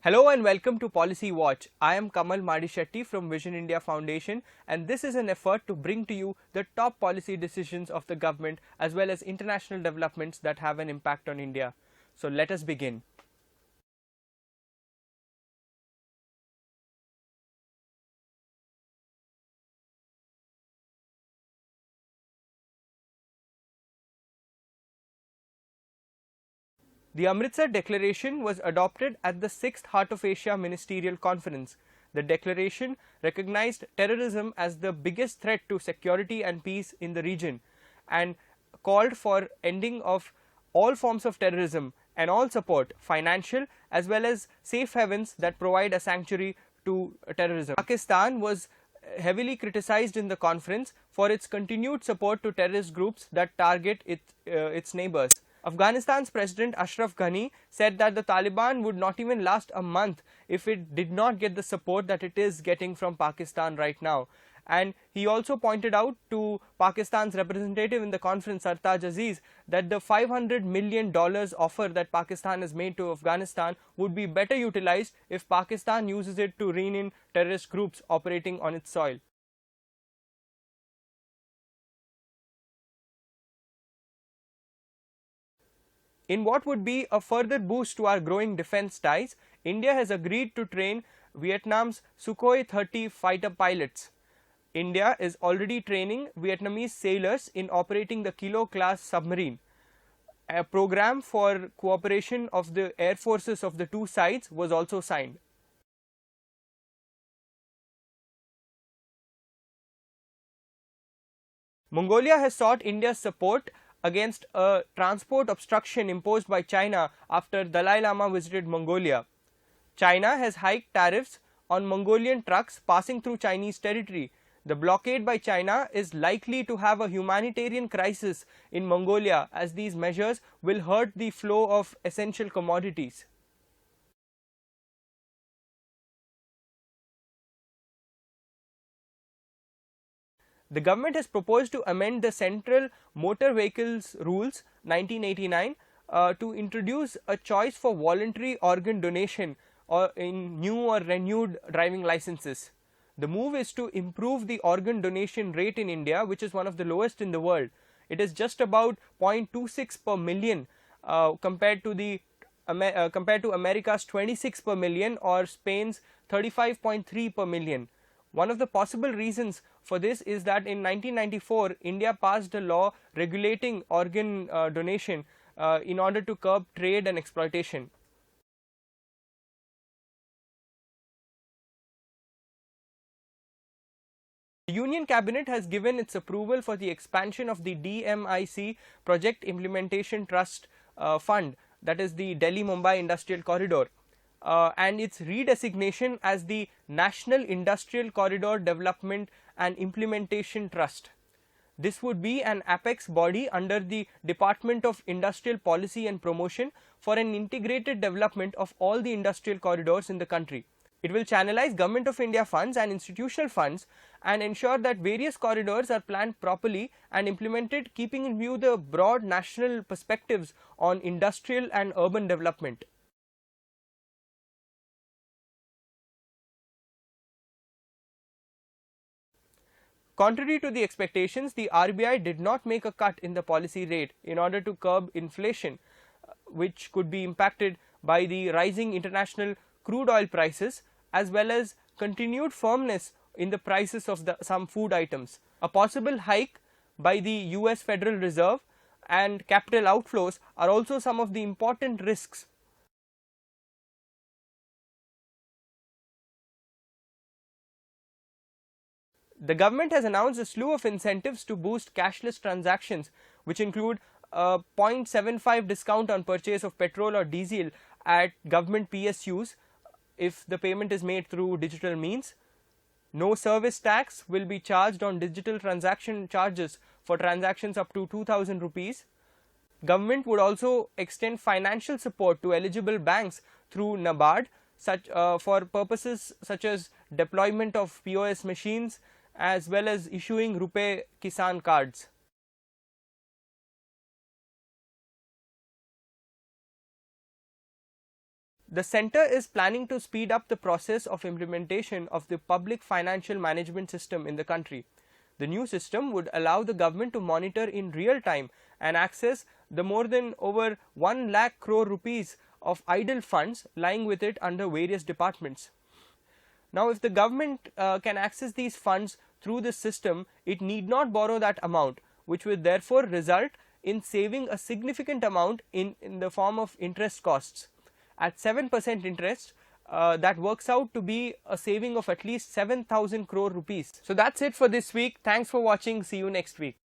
Hello and welcome to Policy Watch. I am Kamal Madishetty from Vision India Foundation, and this is an effort to bring to you the top policy decisions of the government as well as international developments that have an impact on India. So let us begin. The Amritsar Declaration was adopted at the 6th Heart of Asia Ministerial Conference. The declaration recognized terrorism as the biggest threat to security and peace in the region and called for ending of all forms of terrorism and all support, financial as well as safe havens that provide a sanctuary to terrorism. Pakistan was heavily criticized in the conference for its continued support to terrorist groups that target its neighbors. Afghanistan's President Ashraf Ghani said that the Taliban would not even last a month if it did not get the support that it is getting from Pakistan right now. And he also pointed out to Pakistan's representative in the conference, Sartaj Aziz, that the $500 million offer that Pakistan has made to Afghanistan would be better utilized if Pakistan uses it to rein in terrorist groups operating on its soil. In what would be a further boost to our growing defense ties, India has agreed to train Vietnam's Sukhoi 30 fighter pilots. India is already training Vietnamese sailors in operating the Kilo class submarine. A program for cooperation of the air forces of the two sides was also signed. Mongolia has sought India's support against a transport obstruction imposed by China after Dalai Lama visited Mongolia. China has hiked tariffs on Mongolian trucks passing through Chinese territory. The blockade by China is likely to have a humanitarian crisis in Mongolia, as these measures will hurt the flow of essential commodities. The government has proposed to amend the Central Motor Vehicles Rules 1989 to introduce a choice for voluntary organ donation or in new or renewed driving licenses. The move is to improve the organ donation rate in India, which is one of the lowest in the world. It is just about 0.26 per million compared to America's 26 per million or Spain's 35.3 per million. One of the possible reasons for this is that in 1994, India passed a law regulating organ donation in order to curb trade and exploitation. The Union Cabinet has given its approval for the expansion of the DMIC Project Implementation Trust Fund, that is the Delhi Mumbai Industrial Corridor, and its redesignation as the National Industrial Corridor Development and Implementation Trust. This would be an apex body under the Department of Industrial Policy and Promotion for an integrated development of all the industrial corridors in the country. It will channelize Government of India funds and institutional funds and ensure that various corridors are planned properly and implemented, keeping in view the broad national perspectives on industrial and urban development. Contrary to the expectations, the RBI did not make a cut in the policy rate in order to curb inflation, which could be impacted by the rising international crude oil prices as well as continued firmness in the prices of some food items. A possible hike by the US Federal Reserve and capital outflows are also some of the important risks. The government has announced a slew of incentives to boost cashless transactions, which include a 0.75 discount on purchase of petrol or diesel at government PSUs if the payment is made through digital means. No service tax will be charged on digital transaction charges for transactions up to 2000 rupees. Government would also extend financial support to eligible banks through NABARD for purposes such as deployment of POS machines as well as issuing Rupee Kisan cards. The centre is planning to speed up the process of implementation of the public financial management system in the country. The new system would allow the government to monitor in real time and access the more than over 1 lakh crore rupees of idle funds lying with it under various departments. Now, if the government can access these funds through this system, it need not borrow that amount, which will therefore result in saving a significant amount in the form of interest costs. At 7% interest, that works out to be a saving of at least 7,000 crore rupees. So that's it for this week. Thanks for watching. See you next week.